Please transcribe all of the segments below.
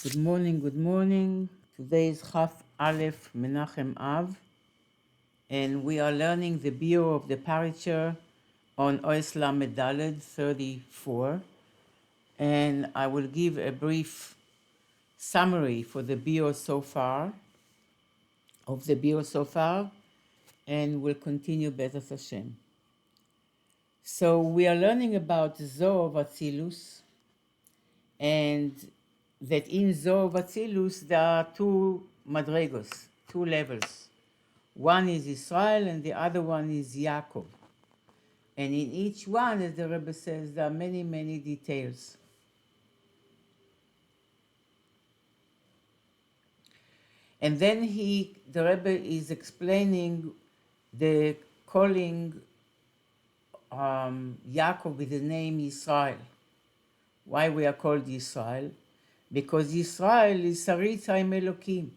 Good morning, good morning. Today is Chaf Aleph Menachem Av, and we are learning the bio of the Paritcher on Ois Lamed Daled 34. And I will give a brief summary for the bio so far, and we'll continue Bezat Hashem. So we are learning about Zoh of Atzilus, and that in Zoh of Atzilus there are two madregos, two levels. One is Israel and the other one is Yaakov. And in each one, as the Rebbe says, there are many, many details. And then the Rebbe is explaining the calling Yaakov with the name Israel. Why we are called Israel? Because Israel is Saritza im Elokim.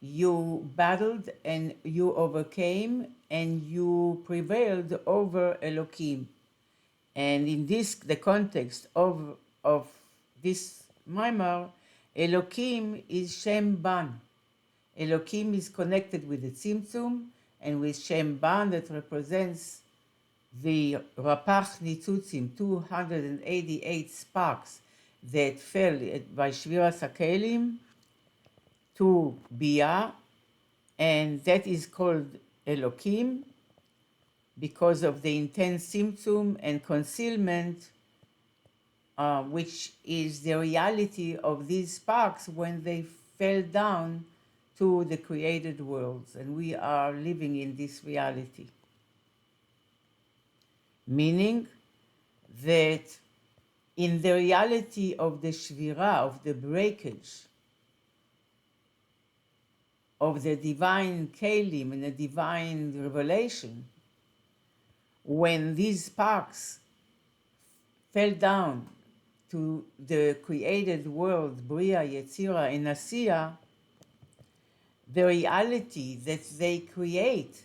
You battled and you overcame and you prevailed over Elokim. And in the context of this Maimar, Elokim is Shem Ban. Elokim is connected with the Tzimtzum and with Shem Ban that represents the Rapach Nitzutzim, 288 sparks that fell by Shviras HaKelim to Bia, and that is called Elokim because of the intense Tzimtzum and concealment, which is the reality of these sparks when they fell down to the created worlds, and we are living in this reality. Meaning that in the reality of the Shvira, of the breakage, of the divine Kelim and the divine revelation, when these sparks fell down to the created world, Bria, Yetzira, and Asiya, the reality that they create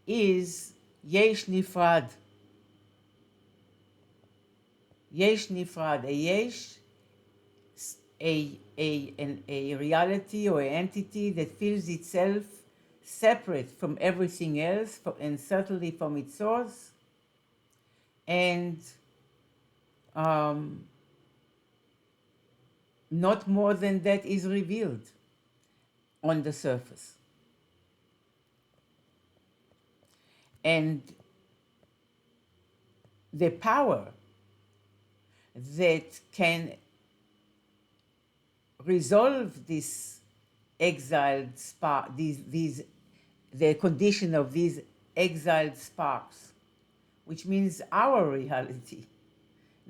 is Yesh Nifrad. Yesh Nifrad, a Yesh, a reality or an entity that feels itself separate from everything else and certainly from its source, and not more than that is revealed on the surface. And the power that can resolve this exiled spark, the condition of these exiled sparks, which means our reality,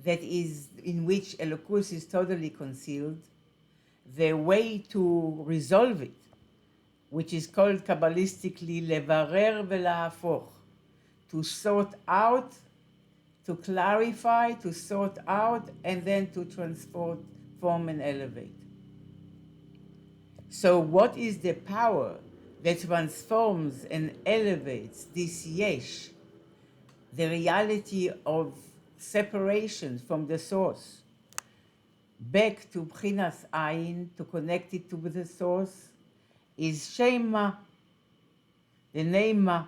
that is in which Elokus is totally concealed, the way to resolve it, which is called Kabbalistically levarer velahafoch, to sort out, to clarify, to sort out, and then to transform and elevate. So what is the power that transforms and elevates this yesh, the reality of separation from the source, back to Bchinas Ayin, to connect it to the source, is Shema, the name Ma.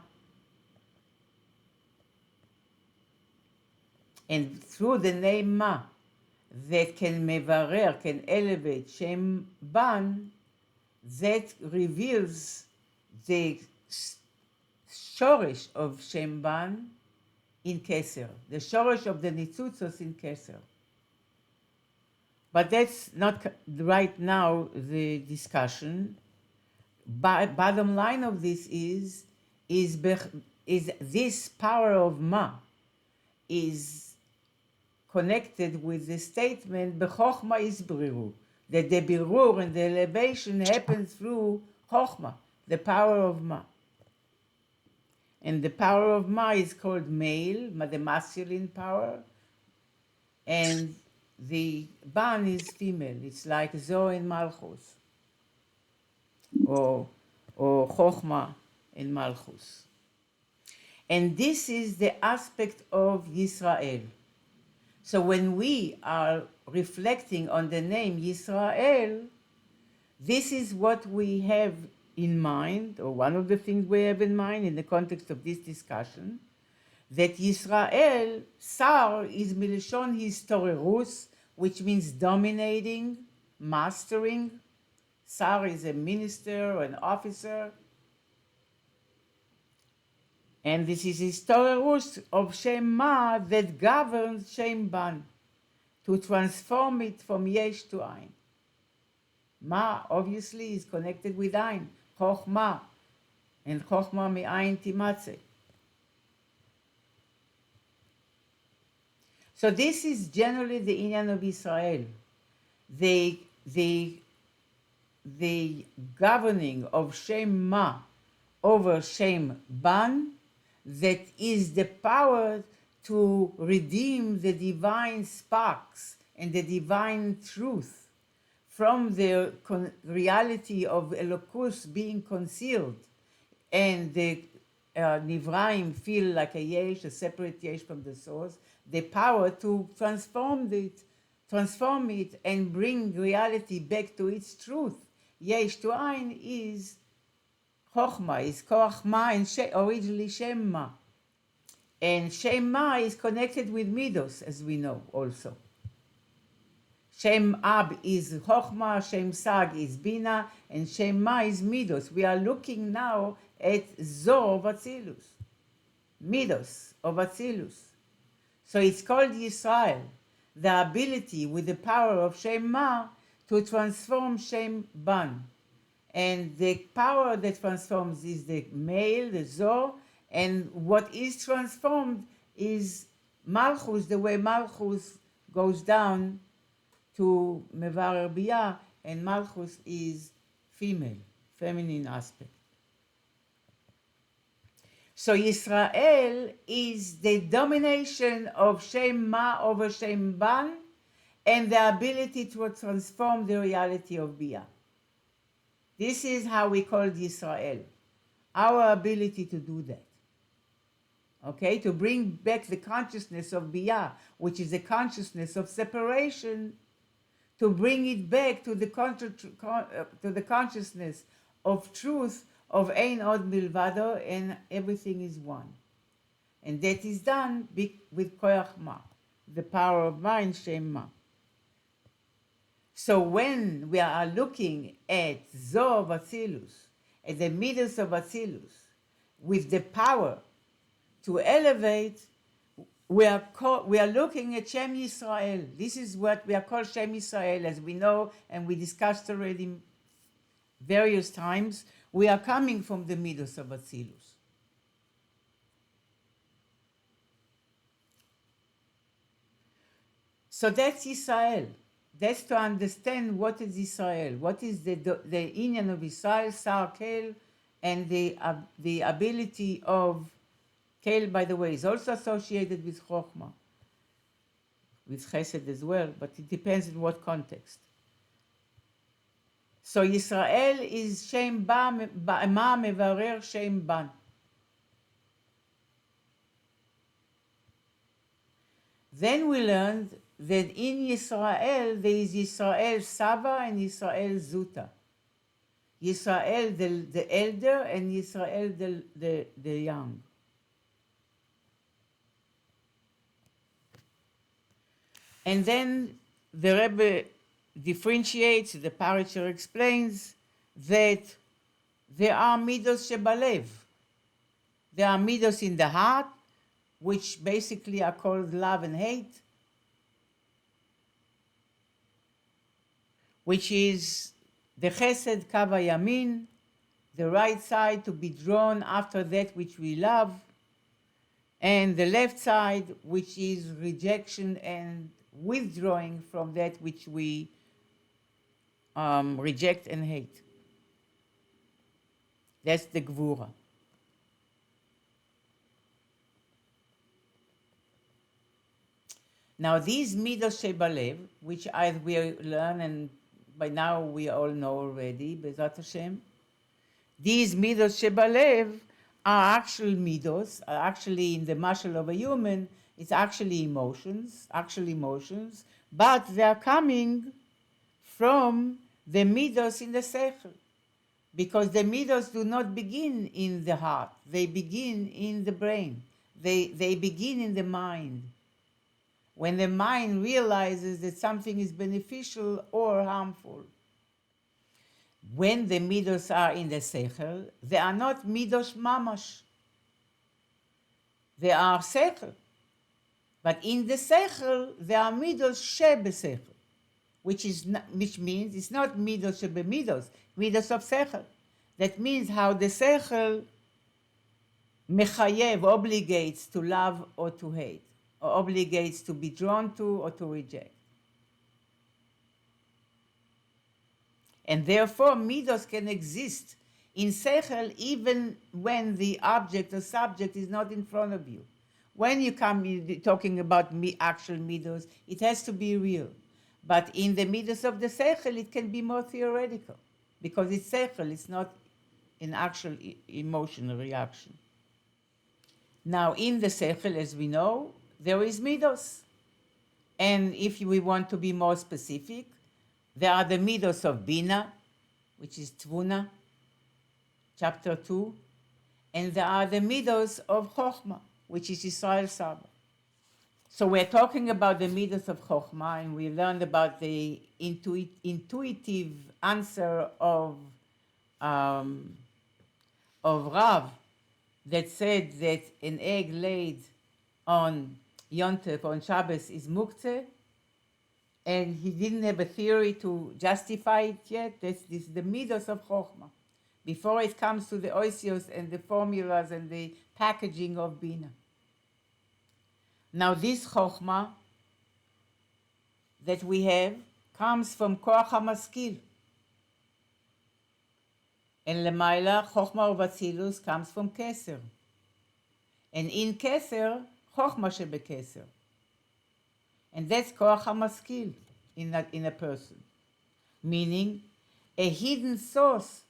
And through the name Ma, that can mevarer, can elevate Shem Ban, that reveals the shorish of Shem Ban in Keser, the shorish of the Nitzutzos in Keser. But that's not right now the discussion. Bottom line of this is this power of Ma is connected with the statement B'chokhma is Biriru, that the Birur and the elevation happens through Chokhma, the power of Ma. And the power of Ma is called male, the masculine power, and the Ban is female. It's like Zoh and Malchus, or Chokhma and Malchus. And this is the aspect of Yisrael. So when we are reflecting on the name Yisrael, this is what we have in mind, or one of the things we have in mind in the context of this discussion, that Yisrael, Sar, is Milishon Historerus, which means dominating, mastering. Sar is a minister or an officer. And this is Historerus of Shem Ma that governs Shem Ban, to transform it from Yesh to Ein. Ma obviously is connected with Ein, Chochma, and Chochma mi Ein timatze. So this is generally the inyan of Israel, the governing of Shem Ma over Shem Ban, that is the power to redeem the divine sparks and the divine truth from the reality of Elokus being concealed, and the Nivraim feel like a yesh, a separate yesh from the source, the power to transform it and bring reality back to its truth. Yesh to Ein is Chochma, is Koach Ma, and originally Shem Ma. And Shem Ma is connected with Midos, as we know also. Shem Ab is Chochma, Shem Sag is Bina, and Shem Ma is Midos. We are looking now at Zoh of Atzilus, Midos of Atzilus. So it's called Yisrael, the ability with the power of Shem Ma to transform Shem Ban. And the power that transforms is the male, the Zoh, and what is transformed is Malchus, the way Malchus goes down to Mevarer Biyah, and Malchus is female, feminine aspect. So Yisrael is the domination of Shem Ma over Shem Ban, and the ability to transform the reality of Biyah. This is how we call Yisrael, our ability to do that. Okay, to bring back the consciousness of Biyah, which is the consciousness of separation, to bring it back to the consciousness of truth, of Ein Od Milvado, and everything is one. And that is done with Koach Ma, the power of mind, Shem Ma. So when we are looking at Zoh of Atzilus, at the Midos of Atzilus, with the power to elevate, we are looking at Shem Yisrael. This is what we are called Shem Yisrael, as we know, and we discussed already various times. We are coming from the Midos of Atzilus. So that's Yisrael. That's to understand what is Israel, what is the inyan of Israel, Sar Kel, and the ability of Kel, by the way, is also associated with Chochma, with Chesed as well, but it depends in what context. So Yisrael is Shem Ba Ma Mevarer Shem Ban. Then we learned that in Yisrael there is Yisrael Sava and Yisrael Zuta. Yisrael the elder and Yisrael the young. And then the Rebbe differentiates, the Paritcher explains that there are Midos Shebalev. There are Midos in the heart, which basically are called love and hate, which is the Chesed Kava Yamin, the right side to be drawn after that which we love, and the left side, which is rejection and withdrawing from that which we reject and hate. That's the Gvura. Now these Midos Shebalev, which as we learn, and by now we all know already, Bezrat Hashem, these Midos Shebalev are actual Midos, are actually in the mashal of a human, It's actually emotions, but they are coming from the Midos in the Seichel. Because the Midos do not begin in the heart, they begin in the brain, they begin in the mind. When the mind realizes that something is beneficial or harmful. When the Midos are in the Seichel, they are not Midos Mamash. They are Seichel. But in the Seichel, they are Midos Shebe Seichel, which means it's not Midos Shebe Midos of Seichel. That means how the Seichel mechayev, obligates to love or to hate, or obligates to be drawn to or to reject. And therefore, Midos can exist in Seichel even when the object or subject is not in front of you. When you're talking about actual Midos, it has to be real. But in the Midos of the Seichel, it can be more theoretical, because it's Seichel, it's not an actual emotional reaction. Now, in the Seichel, as we know, there is Midos. And if we want to be more specific, there are the Midos of Bina, which is Tvuna, chapter 2, and there are the Midos of Chochmah, which is Israel Saba. So we're talking about the Midos of Chochmah, and we learned about the intuitive answer of Rav, that said that an egg laid on Yontef, on Shabbos, is muktzeh, and he didn't have a theory to justify it yet. This is the Midos of Chochmah, before it comes to the oisios and the formulas and the packaging of Bina. Now this Chochmah that we have comes from Koach HaMaskil. And Lemaila, Chochmah of Atzilus comes from Keser. And in Keser, Chochmah shebeKeser. And that's Koach HaMaskil in a person. Meaning, a hidden source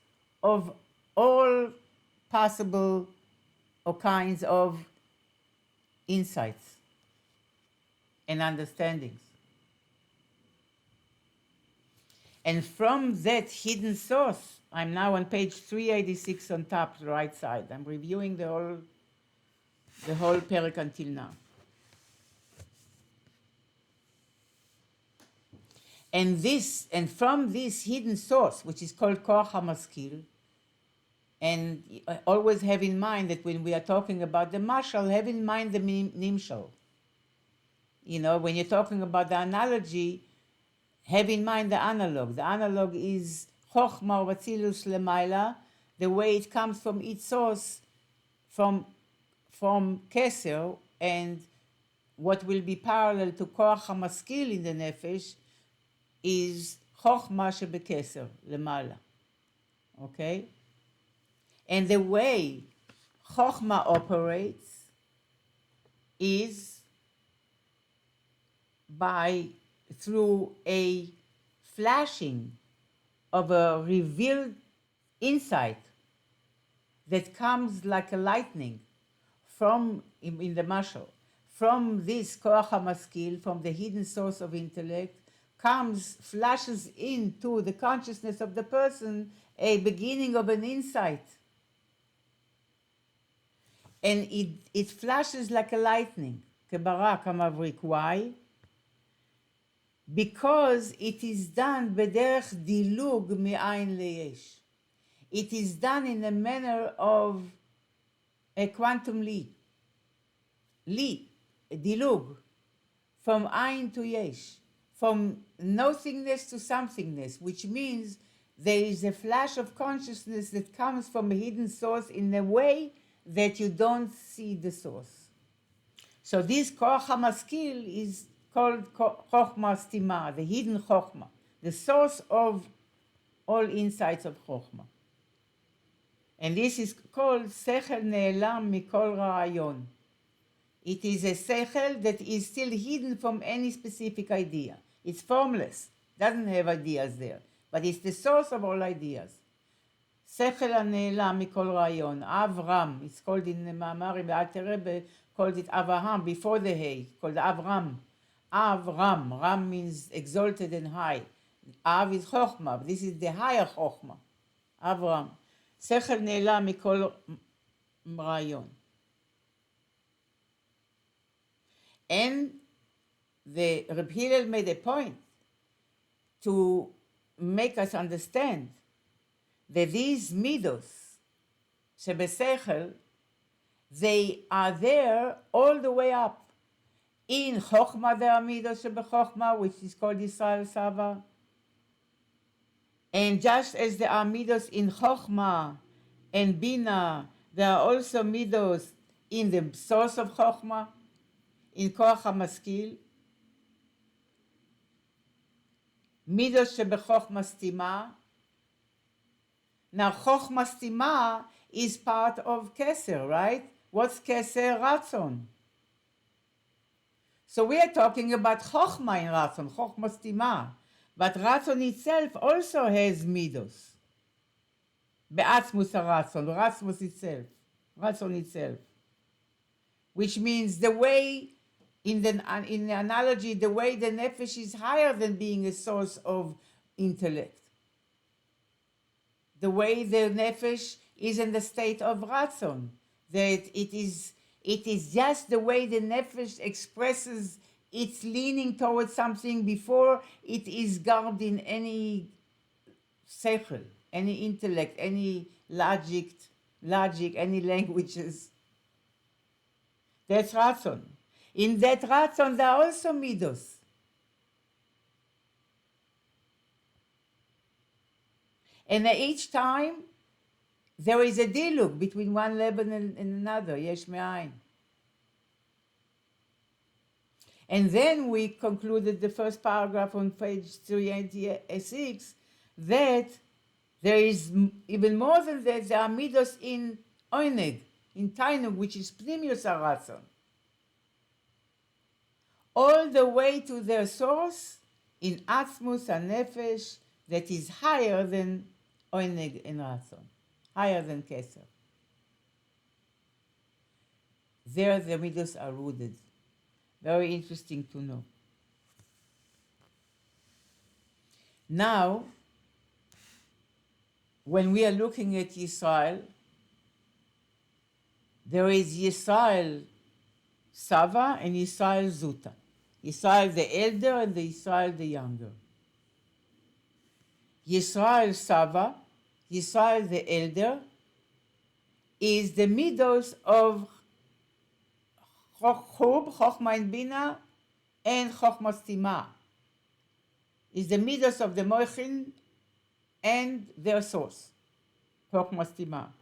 of all possible or kinds of insights and understandings. And from that hidden source, I'm now on page 386 on top, the right side. I'm reviewing the whole parak until now. And from this hidden source, which is called Koach HaMaskil, and always have in mind that when we are talking about the mashal, have in mind the nimshal. You know, when you're talking about the analogy, have in mind the analog. The analog is Chochmah or Atzilus Lemaila, the way it comes from its source, from Keser, and what will be parallel to Koach HaMaskil in the Nefesh is Chochmah shebeKeser Lemaila. Okay? And the way Chochmah operates is through a flashing of a revealed insight that comes like a lightning from, in the mashal, from this Koach HaMaskil, from the hidden source of intellect, flashes into the consciousness of the person a beginning of an insight. And it flashes like a lightning. Kebarak HaMavrik. Why? Because it is done bederech dilug mi'ayin leyesh. It is done in a manner of a quantum leap, a dilug, from ayin to yesh, from nothingness to somethingness, which means there is a flash of consciousness that comes from a hidden source in a way that you don't see the source. So this Koach HaMaskil is called Chochmah Stima, the hidden Chochmah, the source of all insights of Chochmah. And this is called Sechel Ne'elam Mikol Ra'ayon. It is a Sechel that is still hidden from any specific idea. It's formless, doesn't have ideas there, but it's the source of all ideas. Sechel Ne'elam Mikol Ra'ayon, Avram, it's called in the Ma'amar in the Alter Rebbe, called it Avraham before the Hay, called Avram. Avram. Ram means exalted and high. Av is Chokhmah. This is the higher Chokhmah. Avram. שכל נעלם מכל רעיון. And the Reb Hillel made a point to make us understand that these midos שבשכל, they are there all the way up. In Chokhmah there are midos שבחוכמה, which is called Yisrael Sava. And just as there are midos in Chokhmah and Bina, there are also midos in the source of Chokhmah, in Koach HaMaskil. Midos שבחוכמה סתימה. Now, Chokhmah stima is part of Keser, right? What's Keser? Ratzon. So we are talking about Chokhmah in Ratzon, Chokhmah stima. But Ratzon itself also has midos. Be'atzmus haratzon, Ratzmus itself, Ratzon itself. Which means the way, in the analogy, the way the nefesh is higher than being a source of intellect. The way the nefesh is in the state of ratzon, that it is just the way the nefesh expresses its leaning towards something before it is garbed in any seichel, any intellect, any logic, any languages. That's ratzon. In that ratzon, there are also midos. And each time, there is a diluk between one level and another, yesh me'ayin. And then we concluded the first paragraph on page 386 that there is even more than that, there are midos in oineg, in tainug, which is pnimius haratzon. All the way to their source in atzmus hanefesh that is higher than oineg and ratzon, higher than keser. There the midos are rooted. Very interesting to know. Now, when we are looking at Yisrael, there is Yisrael Sava and Yisrael Zuta. Yisrael the elder and the Yisrael the younger. Yisrael Sava, Yisrael the elder, is the midos of Chub, Chokhmah and Bina, and Chokhmah Stima. Is the midos of the Moichin and their source, Chokhmah Stima.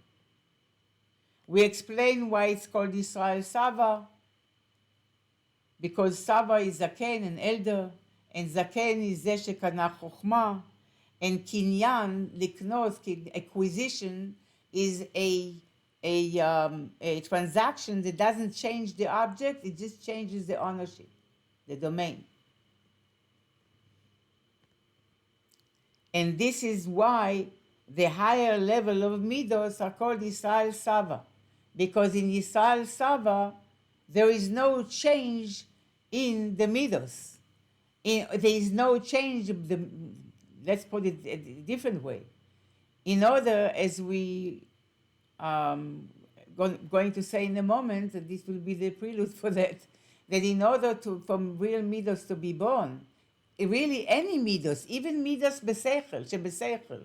We explain why it's called Yisrael Sava, because Sava is Zaken, an elder, and Zaken is Zeh shekana Chokhmah, and Kinyan, Liknos, acquisition, is a transaction that doesn't change the object, it just changes the ownership, the domain. And this is why the higher level of midos are called Yisrael Sava, because in Yisrael Sava, there is no change in the midos. There is no change, let's put it a different way. In order, as we going to say in a moment, that this will be the prelude for that in order for real midos to be born, really any midos, even midos besechel, shebesechel,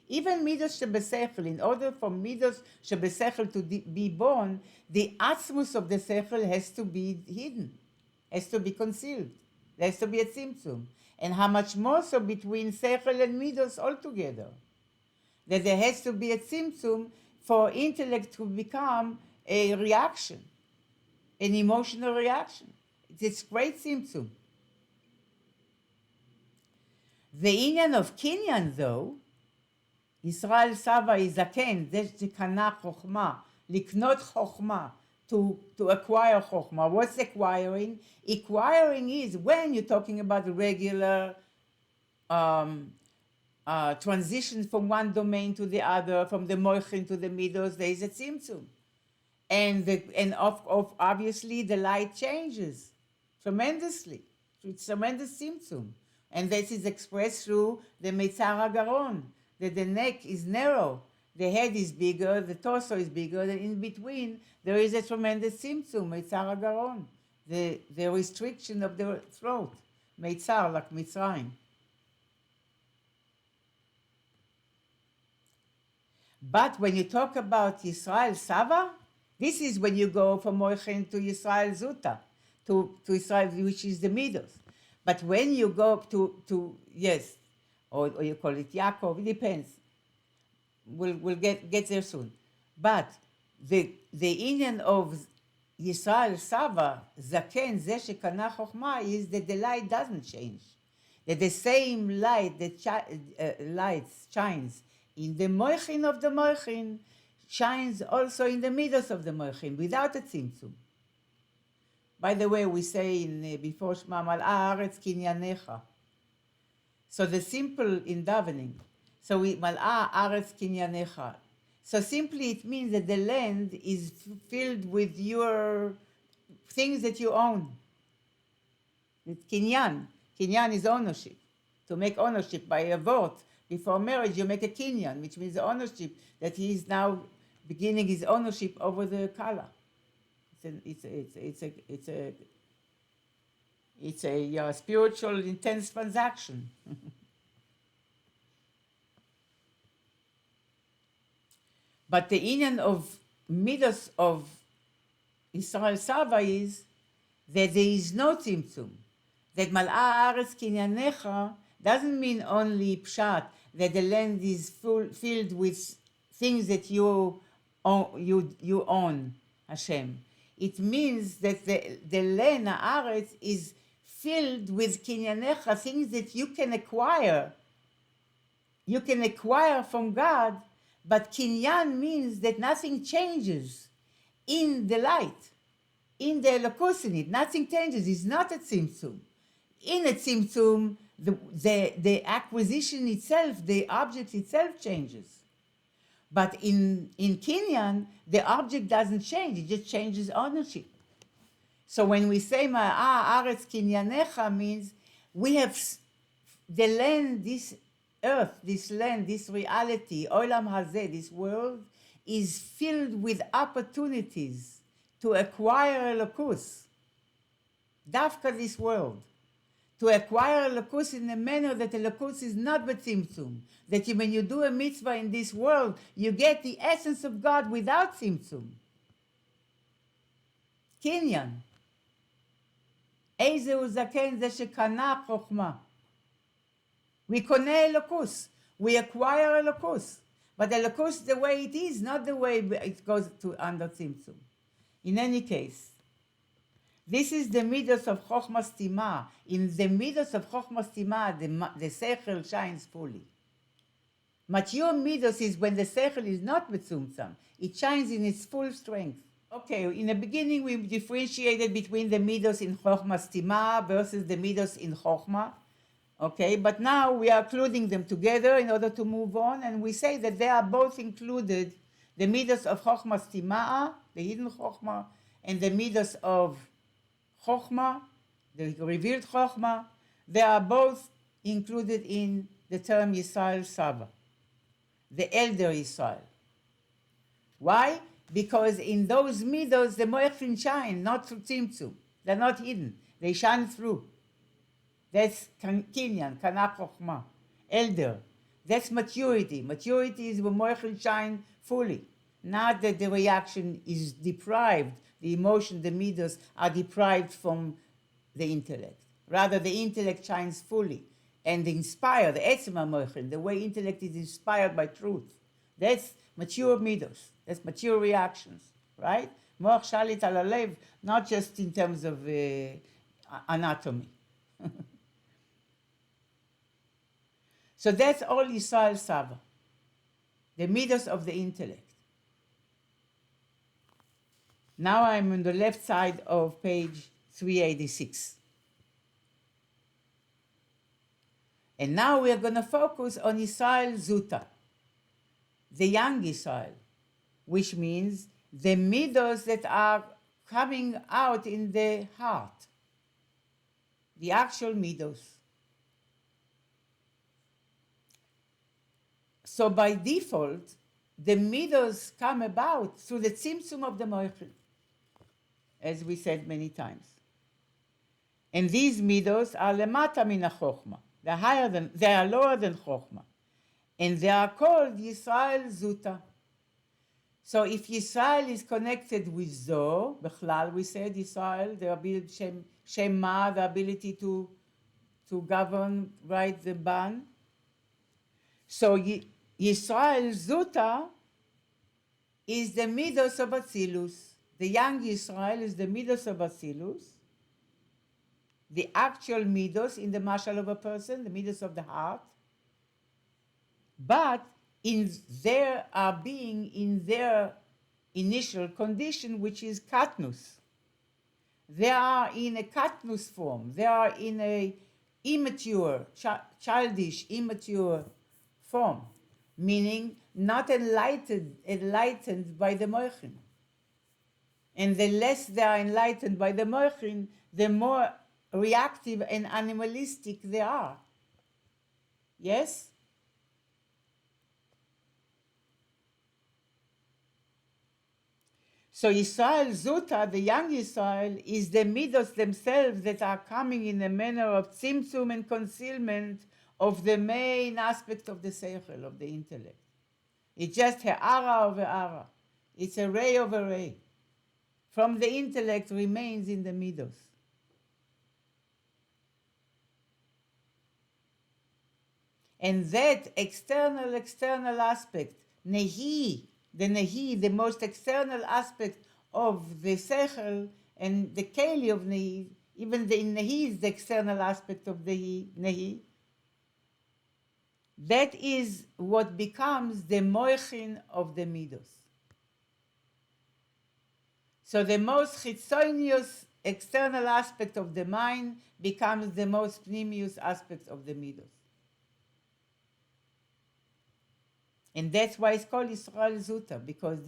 even midos shebesechel, in order for midos shebesechel to be born, the atzmus of the sechel has to be hidden, has to be concealed. There has to be a tzimtzum. And how much more so between sechel and midos altogether. That there has to be a tzimtzum for intellect to become a reaction, an emotional reaction. It's great tzimtzum. The inyan of kinyan, though, Yisrael Sava is zaken, zekana chokhmah, liknot chokhmah, to acquire chokhmah. What's acquiring? Acquiring is when you're talking about the regular transition from one domain to the other, from the moichin to the midos, there is a tzimtzum. And obviously the light changes tremendously. It's tremendous symptom. And this is expressed through the Meitzar HaGaron, that the neck is narrow, the head is bigger, the torso is bigger, and in between there is a tremendous symptom, Meitzar HaGaron, the restriction of the throat, Meitzar, like Mitzrayim. But when you talk about Yisrael Sava, this is when you go from Moichin to Yisrael Zuta, to Israel, which is the Midos. But when you go to yes, or you call it Yaakov, it depends. We'll get there soon. But the Indian of Yisrael Sava, Zaken, Ze Shekana Chochma, is that the light doesn't change. That the same light that lights shines in the Moichin of the Moichin shines also in the Midos of the Moichin without a tzimtzum. By the way, we say in before Shema Mal'a Haaretz Kinyanecha. So the simple in davening. So we Mal'a Haaretz Kinyanecha. So simply it means that the land is filled with your things that you own. It's kinyan. Kinyan is ownership. To make ownership by a vote before marriage, you make a kinyan, which means ownership, that he is now beginning his ownership over the kala. It's a spiritual intense transaction. But the Indian of Midos of Israel Sava is that there is no tzimtzum. That Mal'a Haaretz Kinyanecha doesn't mean only pshat, that the land is filled with things that you own, Hashem. It means that the land, Haaretz, is filled with Kinyanecha, things that you can acquire. You can acquire from God, but Kinyan means that nothing changes in the light, in the Elokus in it. Nothing changes. It's not a tzimtzum. In a tzimtzum, the acquisition itself, the object itself changes. But in Kinyan, the object doesn't change. It just changes ownership. So when we say Ma'a Aretz Kinyanecha means we have the land, this earth, this land, this reality, Olam Hazeh, this world, is filled with opportunities to acquire Elokus. Dafka this world. To acquire Elokus in a manner that Elokus is not b'tzimtzum. That when you do a mitzvah in this world, you get the essence of God without tzimtzum. Kinyan. Eizeu zaken ze shekana chokhmah. We kone Elokus. We acquire Elokus. But Elokus the way it is, not the way it goes to under tzimtzum. In any case, this is the Midos of Chokhmah Stima. In the Midos of Chokhmah Stima, the Seichel shines fully. Mature Midos is when the Seichel is not betzumtzam. It shines in its full strength. Okay, in the beginning we differentiated between the Midos in Chokhmah Stima versus the Midos in Chokhmah. Okay, but now we are including them together in order to move on, and we say that they are both included, the Midos of Chokhmah Stima, the hidden Chokhmah, and the Midos of Chokhmah, the revealed Chokhmah, they are both included in the term Yisrael Saba, the elder Yisrael. Why? Because in those Midos, the Moechin shine, not through Tzimtzum. They're not hidden. They shine through. That's Kinyan, Kana Chokhmah, elder. That's maturity. Maturity is when Moechin shine fully. Not that the reaction is deprived, the emotion, the Midos are deprived from the intellect. Rather, the intellect shines fully and inspired, the Etzema Moichin, the way intellect is inspired by truth. That's mature Midos. That's mature reactions, right? Moach shalit al halev, not just in terms of anatomy. So that's all Yisrael Saba, the Midos of the intellect. Now I'm on the left side of page 386. And now we are going to focus on Yisrael Zuta, the young Yisrael, which means the Midos that are coming out in the heart, the actual Midos. So by default, the Midos come about through the Tzimtzum of the Moichel, as we said many times. And these Midos are lemata min ha-chokhmah. They are lower than Chokhmah. And they are called Yisrael Zuta. So if Yisrael is connected with Zo, Bechlal we said Yisrael, the ability, Shema, the ability to govern, right, the ban. So Yisrael Zuta is the Midos of Atzilus. The young Yisrael is the Midos of Atzilus. The actual Midos in the mashal of a person, the Midos of the heart. But in their being, in their initial condition, which is katnus. They are in a katnus form. They are in a immature, childish, immature form, meaning not enlightened by the moichin. And the less they are enlightened by the moichin, the more reactive and animalistic they are. Yes? So Yisrael Zuta, the young Yisrael, is the Midos themselves that are coming in a manner of tzimtzum and concealment of the main aspect of the seichel, of the intellect. It's just ha'ara of ha'ara. It's a ray of a ray. From the intellect remains in the Midos. And that external aspect, nehi, the most external aspect of the seichel and the keli of nehi, even the nehi is the external aspect of the nehi. That is what becomes the moichin of the midos. So the most chitzonius external aspect of the mind becomes the most pnimius aspect of the midos. And that's why it's called Yisrael Zuta, because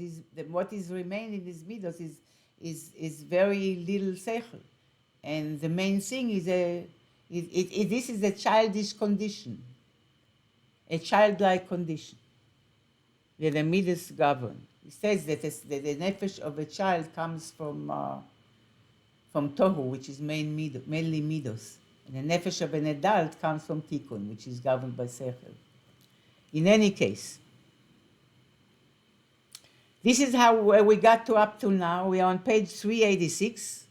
what is remaining in these midos is very little seichel. And the main thing is this is a childish condition, a childlike condition, that the midos govern. It says that the nefesh of a child comes from tohu, which is mainly midos. And the nefesh of an adult comes from tikkun, which is governed by seichel. In any case, this is where we got to up till now. We are on page 386.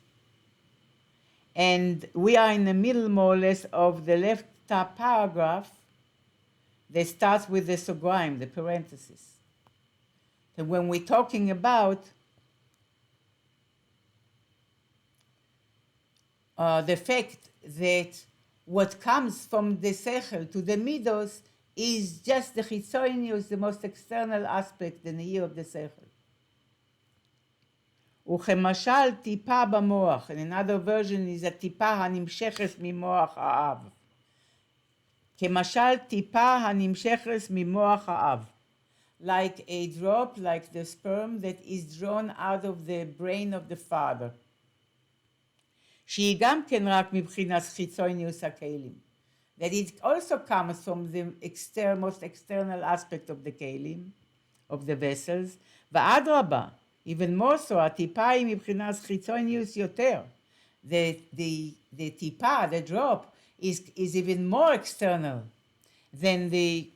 And we are in the middle, more or less, of the left top paragraph that starts with the sograim, the parenthesis. And when we're talking about the fact that what comes from the seichel to the midos is just the chitzonius, the most external aspect, the nehi of the seichel. וכמשל טיפה במוח, and another version is a טיפה הנמשכת ממוח האב. כמשל טיפה הנמשכת ממוח האב. Like a drop, like the sperm that is drawn out of the brain of the father. שהיא גם כן רק מבחינת חיצוניוס הכלים. That it also comes from the most external aspect of the kelim, of the vessels, ואדרבה, even more so, הטיפה היא מבחינת חיצוניוס יותר. The טיפה, the drop, is even more external than the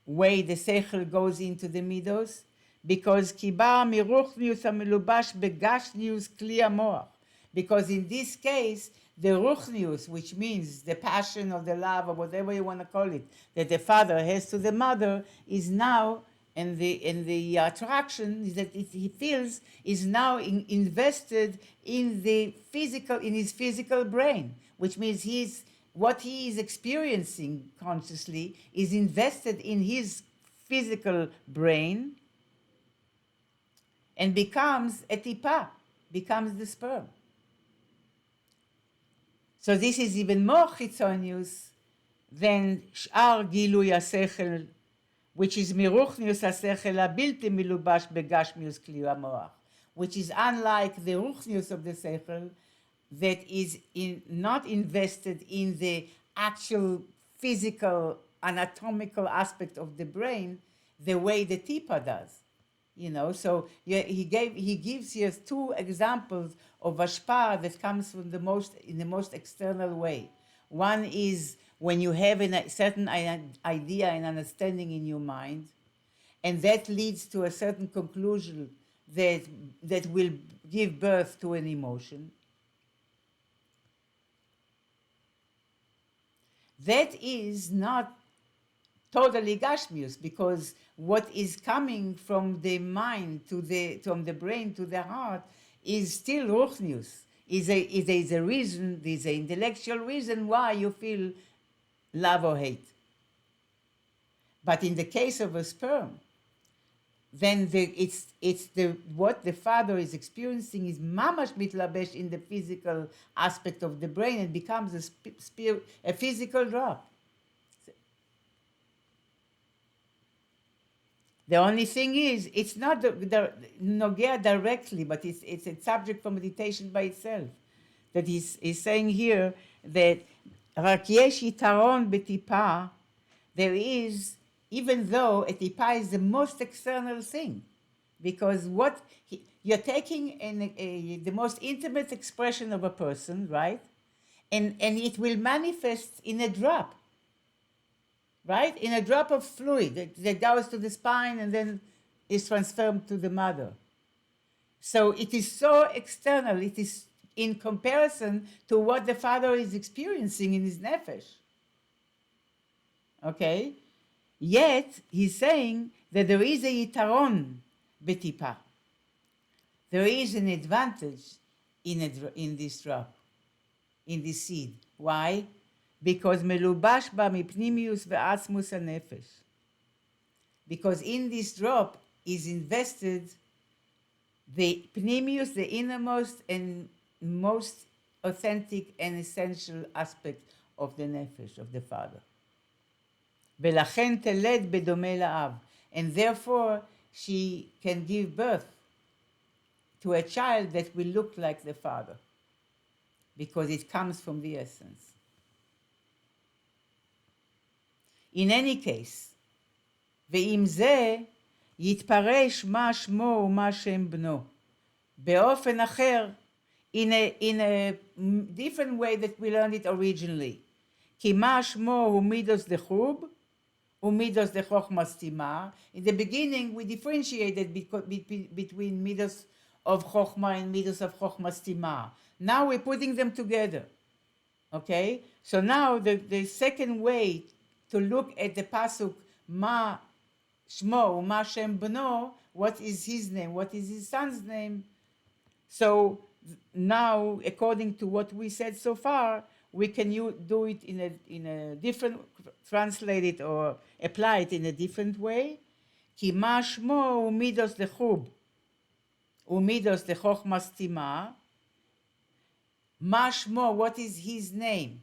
way the seichel goes into the midos, because כי בא מרוחניוס המלובש בגשניוס כלי המוח. Because in this case, the ruchnius, which means the passion or the love or whatever you want to call it, that the father has to the mother, is now, and the attraction is that he feels is now invested in his physical brain, which means what he is experiencing consciously is invested in his physical brain and becomes a tipa, becomes the sperm. So this is even more chitzonius than שאר גילוי השכל, which is מרוחניוס השכל הבלתי מלובש בגשמיוס כלי המוח, which is unlike the ruchnius of the seichel, that is not invested in the actual physical anatomical aspect of the brain the way the tipa does. So yeah, he gives here two examples of ashpa that comes from in the most external way. One is when you have a certain idea and understanding in your mind, and that leads to a certain conclusion that will give birth to an emotion. That is not totally gashmius, because what is coming from the mind from the brain to the heart is still ruchnius. Is a reason, is an intellectual reason why you feel love or hate. But in the case of a sperm, then it's the what the father is experiencing is mamash mitlabesh in the physical aspect of the brain, and becomes a physical drop. The only thing is, it's not the nogea directly, but it's a subject for meditation by itself. That he's saying here that רק יש יתרון בטיפה, there is, even though a tipa is the most external thing, because you're taking the most intimate expression of a person, right? And it will manifest in a drop, right? In a drop of fluid that goes to the spine and then is transferred to the mother. So it is so external, it is in comparison to what the father is experiencing in his nefesh. Okay? Yet, he's saying that there is a yitaron betipa. There is an advantage in this drop, in this seed. Why? Because melubash ba mipnimius ve'atzmus hanefesh. Because in this drop is invested the pnimius, the innermost and most authentic and essential aspect of the nefesh, of the father. ולכן תלד בדומה לאב. And therefore she can give birth to a child that will look like the father, because it comes from the essence. In any case, ועם זה יתפרש מה שמו ומה שם בנו, באופן אחר, in a different way that we learned it originally. כי מה שמו הוא מידוס דחוב, umidos de chokhmah stima. In the beginning, we differentiated between midos of chokhmah and midos of chokhmah stima. Now we're putting them together. Okay? So now the second way to look at the pasuk, ma shmo, ma shem bno, what is his name, what is his son's name? So now, according to what we said so far, we can do it in a different, translate it or apply it in a different way. כי מה שמו הוא מידוס לחוב ומידוס לחוכמה סתימה. מה שמו, what is his name,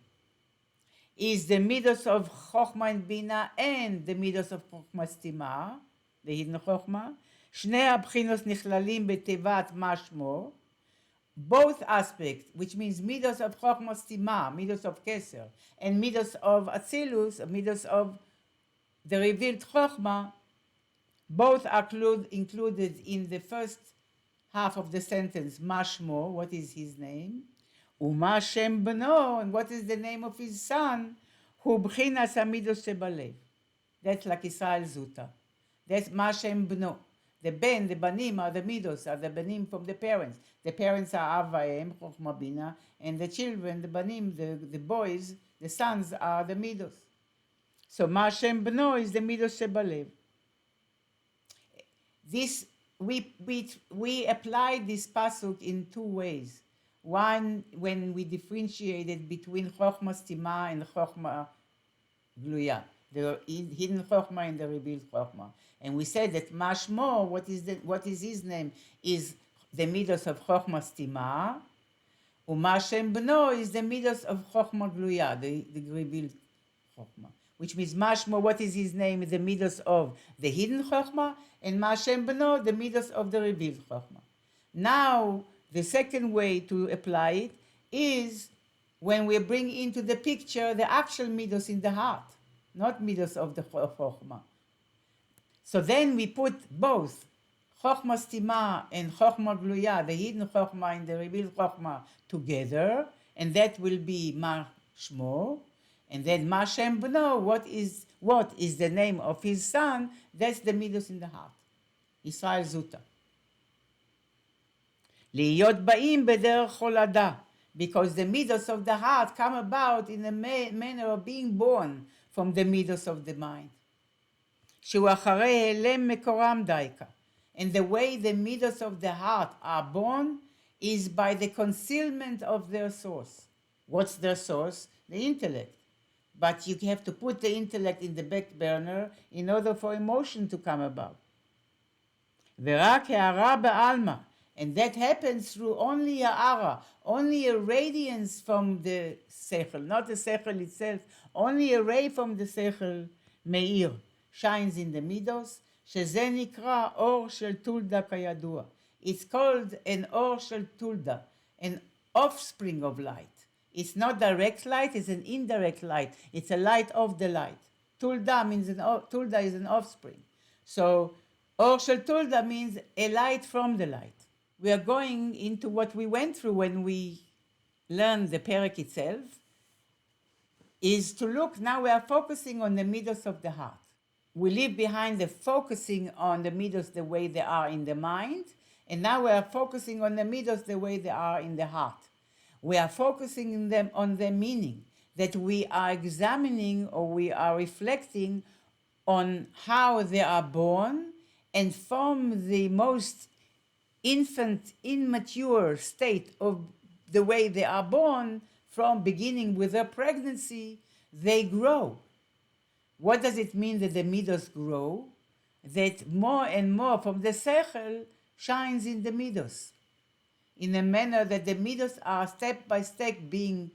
is the midos of chokhmah and bina and the midos of chokhmah stima, the hidden chokhmah. שני הבחינות נכללים בתיבת מה שמו. Both aspects, which means midos of chokhmah stima, midos of keser, and midos of atzilus, midos of the revealed chokhmah, both are included in the first half of the sentence, mashmo, what is his name, uma shem bno, and what is the name of his son, hu bchinas hamidos shebalev. That's like Israel Zuta. That's ma shem bno. The ben, the banim are the midos, are the banim from the parents. The parents are Avayim, Chokhmah Bina, and the children, the banim, the boys, the sons are the midos. So Ma Shem Bno is the midos shebalev. This we applied this pasuk in two ways. One, when we differentiated between Chokhmah Stima and Chokhmah Gluya, the hidden Chokhmah and the revealed Chokhmah. And we said that Mashmo, what is his name, is the midos of Chokhmah Stima, Uma Shem Bno is the midos of Chokhmah Gluya, the revealed Chokhmah. Which means Mashmo, what is his name, is the midos of the hidden Chokhmah, and Ma Shem Bno, the midos of the revealed Chokhmah. Now, the second way to apply it is when we bring into the picture the actual Midos in the heart, not Midos of the Chokhmah. So then we put both Chokhmah Stima and Chokhmah Gluya, the hidden Chokhmah and the revealed Chokhmah, together, and that will be Ma Shmo. And then Ma Shem Bno, what is the name of his son? That's the Midos in the heart. Israel Zuta. להיות באים בדרך הולדה, because the Midos of the heart come about in a manner of being born from the Midos of the mind. שהוא אחרי העלם מקורם דייקה. And the way the Midos of the heart are born is by the concealment of their source. What's their source? The intellect. But you have to put the intellect in the back burner in order for emotion to come about. ורק הערה בעלמא, and that happens through only a ara, only a radiance from the sechel, not the sechel itself, only a ray from the sechel מאיר, shines in the midos, שזה נקרא אור של תולדה כידוע. It's called an אור של תולדה, an offspring of light. It's not direct light, it's an indirect light. It's a light of the light. Tulda means tulda is an offspring. So Or Shel Tulda means a light from the light. We are going into what we went through when we learned the Perek itself, is to look, now we are focusing on the Midos of the heart. We leave behind the focusing on the Midos the way they are in the mind, and now we are focusing on the Midos the way they are in the heart. We are focusing on their meaning, that we are examining or we are reflecting on how they are born and from the most infant, immature state of the way they are born, from beginning with their pregnancy, they grow. What does it mean that the Midos grow? That more and more from the Sechel shines in the Midos, in a manner that the Midos are step by step being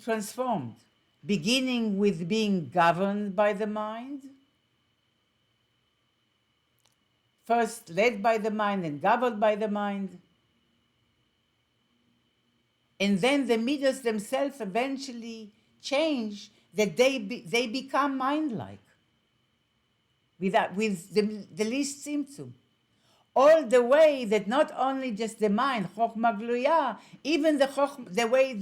transformed, beginning with being governed by the mind, first led by the mind and governed by the mind, and then the Midos themselves eventually change, that they become mind-like, with the least symptom. All the way that not only just the mind, Chokhmah Gluya, even the way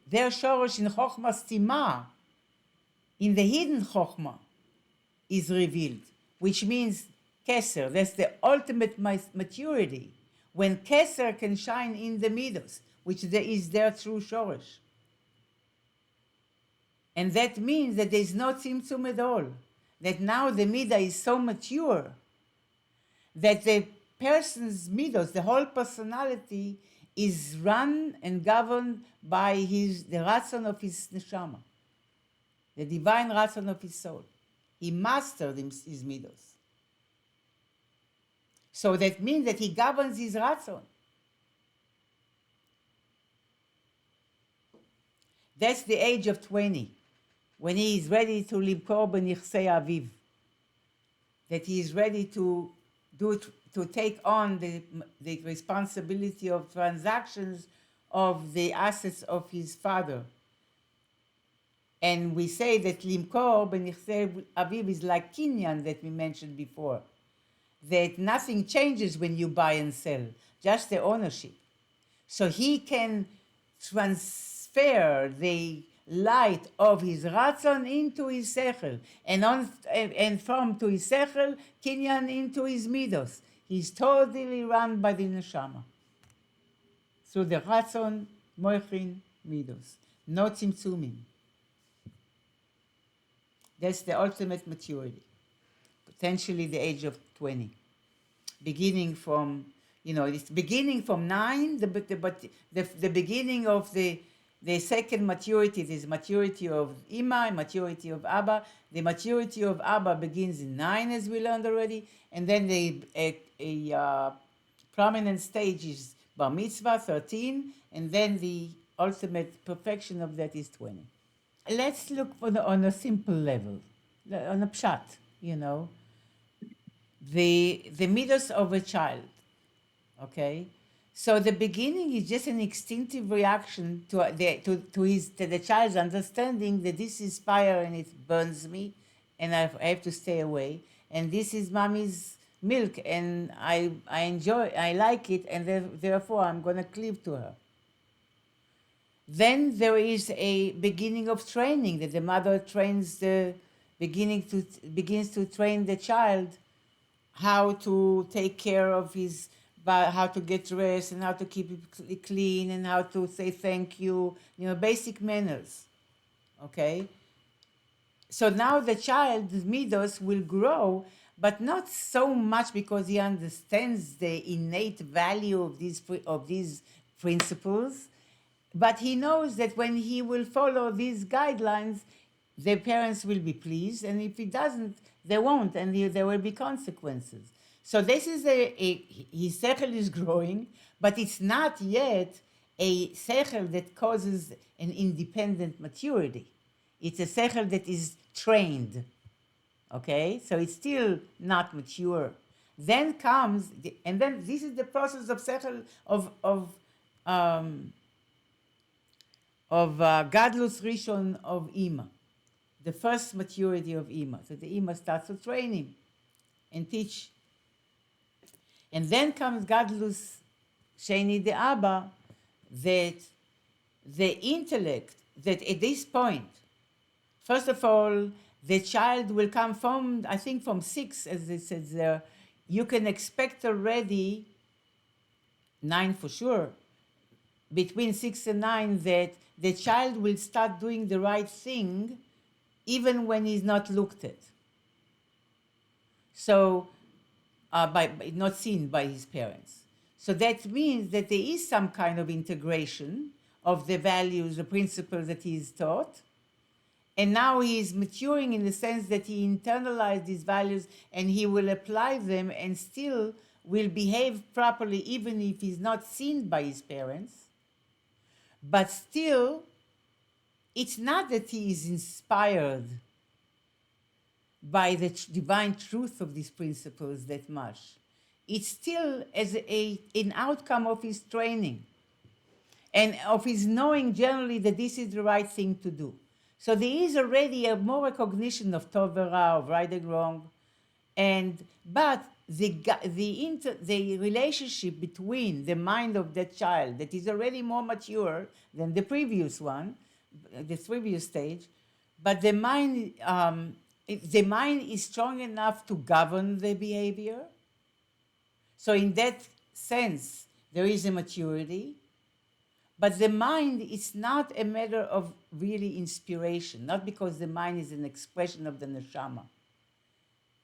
their shorosh in Chokhmah Stima, in the hidden Chokhmah, is revealed, which means Keser, that's the ultimate maturity, when Keser can shine in the Midos, which is their true shorosh. And that means that there is no tzimtzum at all, that now the Midah is so mature that the person's Midos, the whole personality, is run and governed by the Ratzon of his neshama, the divine Ratzon of his soul. He mastered his Midos. So that means that he governs his Ratzon. That's the age of 20, when he is ready to limkor b'nichsei aviv, that he is ready to take on the responsibility of transactions of the assets of his father. And we say that limkor b'nichsei aviv is like kinyan that we mentioned before, that nothing changes when you buy and sell, just the ownership. So he can transfer the light of his Ratzon into his Sechel, and from to his Sechel, Kinyan into his Midos. He's totally run by the Neshama. So the Ratzon, Moichin, Midos. No Tzimtzumim. That's the ultimate maturity. Potentially the age of 20. Beginning from, it's beginning from 9, but the beginning of the second maturity, this maturity of Ima, maturity of Abba. The maturity of Abba begins in 9, as we learned already, and then a prominent stage is Bar Mitzvah, 13, and then the ultimate perfection of that is 20. Let's look on a simple level, on a pshat, the Midos of a child. Okay, so the beginning is just an instinctive reaction to the child's understanding that this is fire and it burns me, and I have to stay away. And this is mommy's milk, and I like it, and therefore I'm gonna cleave to her. Then there is a beginning of training that the mother trains the begins to train the child how to take care of his, how to get dressed and how to keep it clean and how to say thank you, basic manners. Okay? So now the child, the Midos, will grow, but not so much because he understands the innate value of these principles, but he knows that when he will follow these guidelines, the parents will be pleased, and if he doesn't, they won't, and there will be consequences. So this is his sechel is growing, but it's not yet a sechel that causes an independent maturity. It's a sechel that is trained, okay? So it's still not mature. Then comes, and then this is the process of sechel, of Gadlus Rishon of Ima, the first maturity of Ima. So the Ima starts to train him and teach. And then comes Gadlus Sheni de Abba, that the intellect, that at this point, first of all, the child will come from, I think from 6, as it says there, you can expect already, 9 for sure, between 6 and 9, that the child will start doing the right thing even when he's not looked at. So, by not seen by his parents. So that means that there is some kind of integration of the values, the principles that he is taught. And now he is maturing in the sense that he internalized these values and he will apply them and still will behave properly even if he's not seen by his parents. But still, it's not that he is inspired by the divine truth of these principles that much. It's still as an outcome of his training and of his knowing generally that this is the right thing to do. So there is already a more recognition of tov v'ra, of right and wrong, but the relationship between the mind of that child that is already more mature than the previous one, the previous stage, but the mind is strong enough to govern the behavior. So in that sense, there is a maturity, but the mind is not a matter of really inspiration, not because the mind is an expression of the neshama.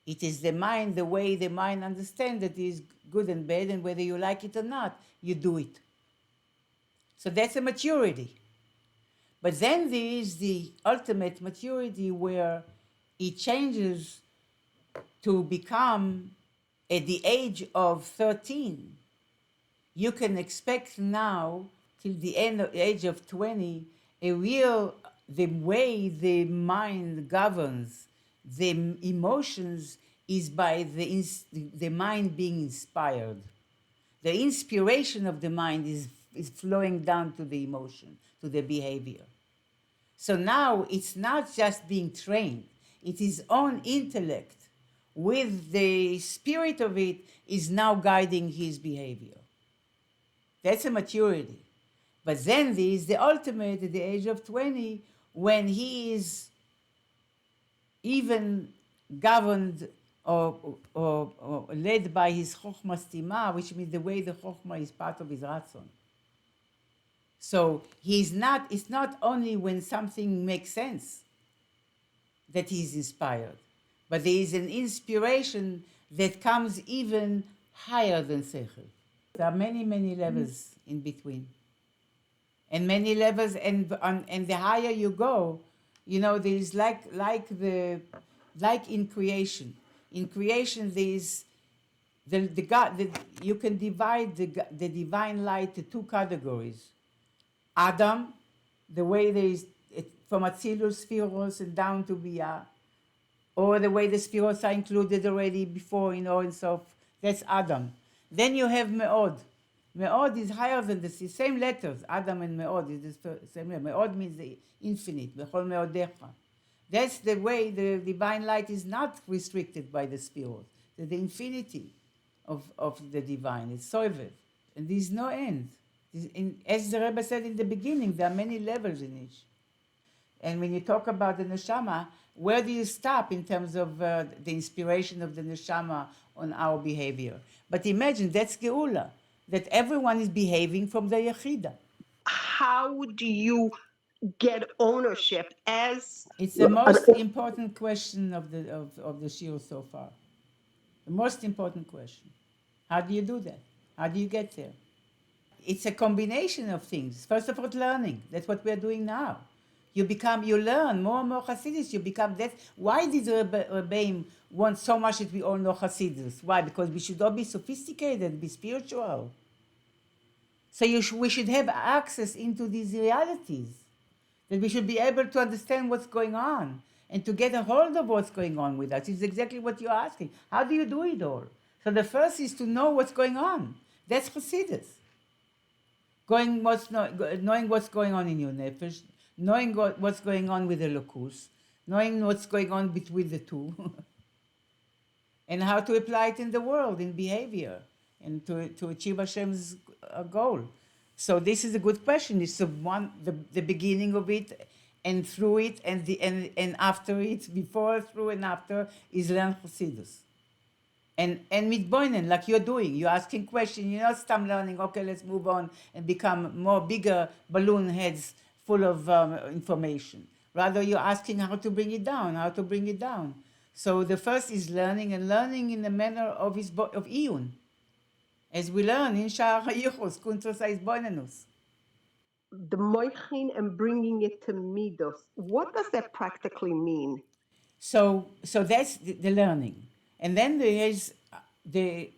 It is the mind, the way the mind understands that it is good and bad, and whether you like it or not, you do it. So that's a maturity. But then there is the ultimate maturity where it changes to become, at the age of 13, you can expect now, till the age of 20, the way the mind governs the emotions is by the mind being inspired. The inspiration of the mind is flowing down to the emotion, to the behavior. So now it's not just being trained, it is own intellect with the spirit of it is now guiding his behavior. That's a maturity. But then there is the ultimate at the age of 20 when he is even governed or led by his chokhmah stima, which means the way the chokhmah is part of his ratzon. So it's not only when something makes sense that he's inspired, but there is an inspiration that comes even higher than sechel. There are many, many levels in between. And many levels, and the higher you go, there is like in creation. In creation, there is you can divide the divine light to 2 categories. Adam, the way there is from Atzilus, Sphiros, and down to Biyah, or the way the spheros are included already before, and so that's Adam. Then you have Me'od. Me'od is higher than the same letters. Adam and Me'od is the same letter. Me'od means the infinite. Bechol Me'odecha. That's the way the divine light is not restricted by the spheros. The infinity of the divine. It's sovereign. And there's no end. As the Rebbe said in the beginning, there are many levels in each. And when you talk about the neshama, where do you stop in terms of the inspiration of the neshama on our behavior? But imagine that's geula, that everyone is behaving from the yechida. How do you get ownership as It's the most important question of the shiur so far. The most important question. How do you do that? How do you get there? It's a combination of things. First of all, learning. That's what we're doing now. You learn more and more Hasidus. You become that. Why did Rebbeim want so much that we all know Hasidus? Why? Because we should all be sophisticated, be spiritual. So we should have access into these realities. That we should be able to understand what's going on and to get a hold of what's going on with us. It's exactly what you're asking. How do you do it all? So the first is to know what's going on. That's Hasidus. Knowing what's going on in your nefesh, knowing what's going on with the lokus, knowing what's going on between the two, and how to apply it in the world, in behavior, and to achieve Hashem's goal. So this is a good question. It's the beginning of it, and through it, and after it, before, through, and after, is learn Chassidus. And mitboinen, like you're doing, you're asking questions, you're not stop learning, okay, let's move on and become more bigger balloon heads full of information. Rather, you're asking how to bring it down. So the first is learning, and learning in the manner of iyun. As we learn in Shaar Hayichud, Kuntos Boinenus. the moichin and bringing it to Midos? What does that practically mean? So that's the learning. And then there is the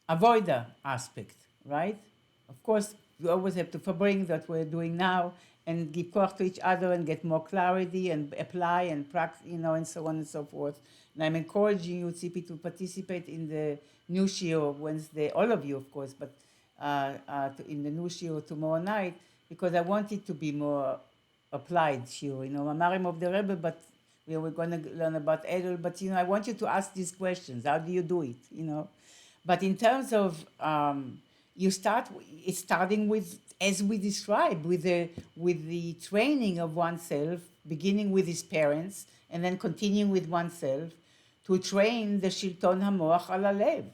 avoider aspect, right? Of course, we always have to bring that we're doing now and give koach to each other and get more clarity and apply and practice, and so on and so forth. And I'm encouraging you, Tzipi, to participate in the new shiur Wednesday, all of you, of course, but in the new shiur tomorrow night, because I want it to be more applied shiur, Mamarim of the Rebbe, but we're going to learn about Edel, but I want you to ask these questions. How do you do it? But in terms of it's starting with, as we described, with the training of oneself, beginning with his parents and then continuing with oneself, to train the shilton hamoach al halev,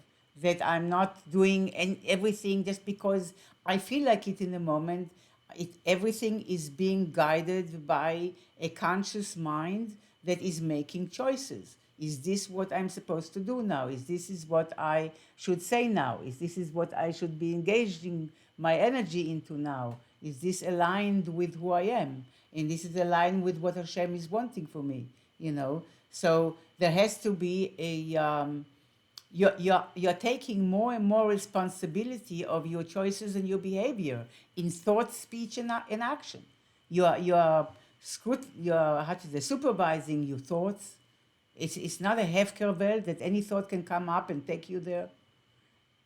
that I'm not doing everything just because I feel like it in the moment. Everything is being guided by a conscious mind that is making choices. Is this what I'm supposed to do now? Is this what I should say now? Is this what I should be engaging my energy into now? Is this aligned with who I am? And this is aligned with what Hashem is wanting for me, So there has to be you're taking more and more responsibility of your choices and your behavior in thought, speech, and action. You're supervising your thoughts. It's not a hefker world that any thought can come up and take you there.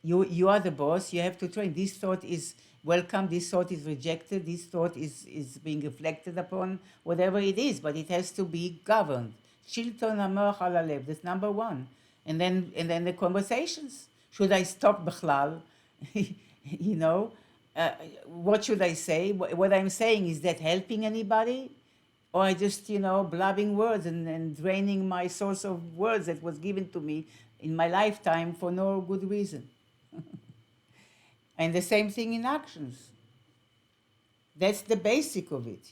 You are the boss. You have to train. This thought is welcome. This thought is rejected. This thought is being reflected upon. Whatever it is, but it has to be governed. Shilton hamoach al halev. That's number one. And then the conversations. Should I stop bichlal? What should I say? What I'm saying, is that helping anybody? Or I just, blabbing words and draining my source of words that was given to me in my lifetime for no good reason. And the same thing in actions. That's the basic of it,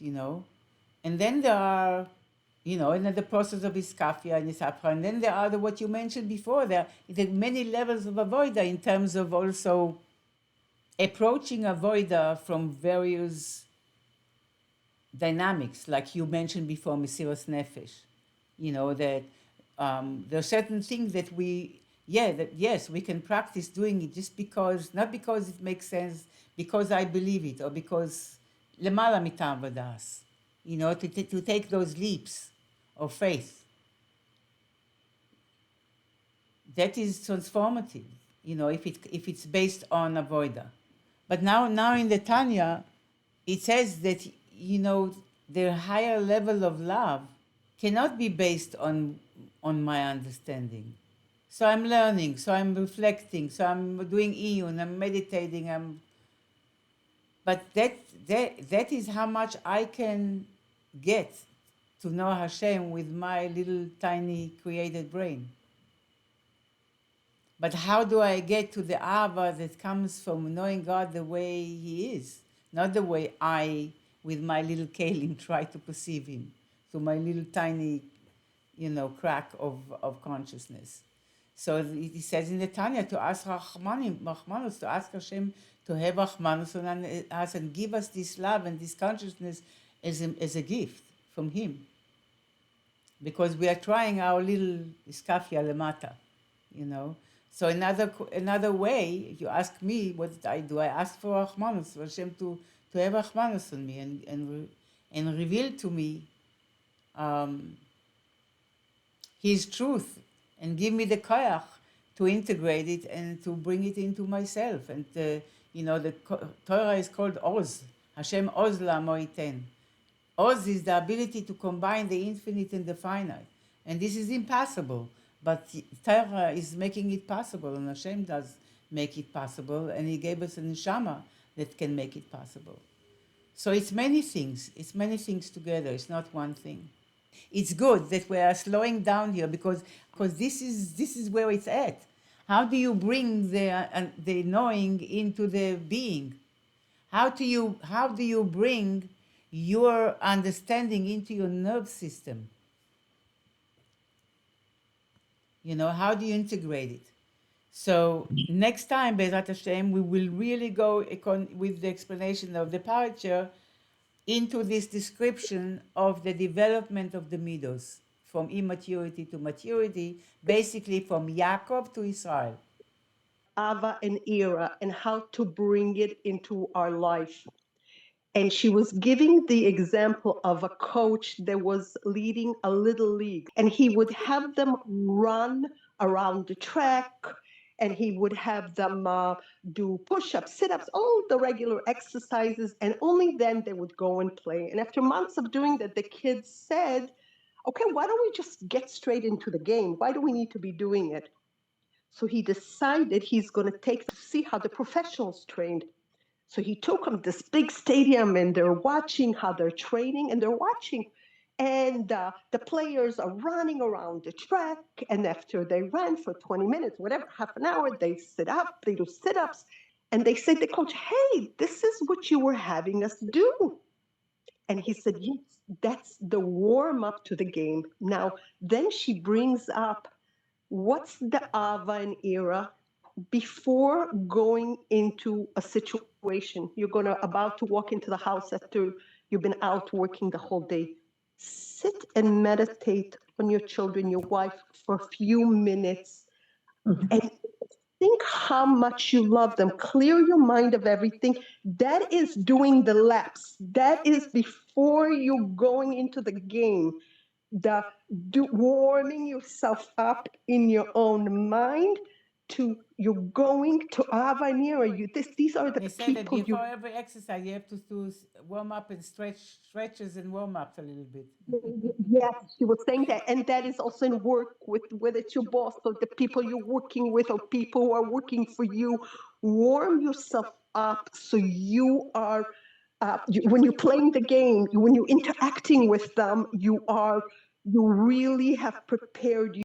And then there are, and then the process of iskafia and isapra. And then there are what you mentioned before. There are many levels of avoida in terms of also approaching avoida from various dynamics, like you mentioned before, Mesiras Nefesh. That there are certain things that yes, we can practice doing it just because, not because it makes sense, because I believe it, or because lemala mitam vadas, to take those leaps of faith. that is transformative, if it's based on avoida. But now in the Tanya, it says that, the higher level of love cannot be based on my understanding. So I'm learning, so I'm reflecting, so I'm doing iyun, I'm meditating, but that is how much I can get to know Hashem with my little tiny created brain. But how do I get to the Ava that comes from knowing God the way He is, not the way I, with my little kalim, try to perceive Him through my little tiny, crack of consciousnness. So it says in the Tanya to ask Rachmanus, to ask Hashem to have Rachmanus on us and give us this love and this consciousness as a gift from Him. Because we are trying our little iskafia lemata, So another way, you ask me, what did I do? I asked for Rachmanus, for Hashem to have Rachmanus on me and reveal to me His truth and give me the koyach to integrate it and to bring it into myself. And the Torah is called Oz. Hashem Oz la'moiten. Oz is the ability to combine the infinite and the finite. And this is impossible. But Torah is making it possible, and Hashem does make it possible, and He gave us a neshama that can make it possible. So it's many things. It's many things together. It's not one thing. It's good that we are slowing down here because this is where it's at. How do you bring the knowing into the being? How do you bring your understanding into your nerve system? How do you integrate it? So next time, Be'ezrat Hashem, we will really go with the explanation of the parasha into this description of the development of the Midos, from immaturity to maturity, basically from Yaakov to Israel. Ava and Ira, and how to bring it into our life. And she was giving the example of a coach that was leading a little league, and he would have them run around the track, and he would have them do push-ups, sit-ups, all the regular exercises, and only then they would go and play. And after months of doing that, the kids said, okay, why don't we just get straight into the game? Why do we need to be doing it? So he decided he's going to take to see how the professionals trained. So he took them to this big stadium, and they're watching how they're training, and they're watching. And the players are running around the track, and after they ran for 20 minutes, whatever, half an hour, they sit up, they do sit-ups, and they say to the coach, hey, this is what you were having us do. And he said, yes, that's the warm-up to the game. Now, then she brings up, what's the Ava and Ira before going into a situation? You're about to walk into the house after you've been out working the whole day. Sit and meditate on your children, your wife, for a few minutes, and think how much you love them. Clear your mind of everything. That is doing the laps. That is before you going into the game. Warming yourself up in your own mind to you're going to Avanira. These are the They said that people before every exercise, you have to do warm up and stretches and warm ups a little bit. Yes, she was saying that, and that is also in work with whether it's your boss or the people you're working with or people who are working for you. Warm yourself up so you are. When you're playing the game, when you're interacting with them, you really have prepared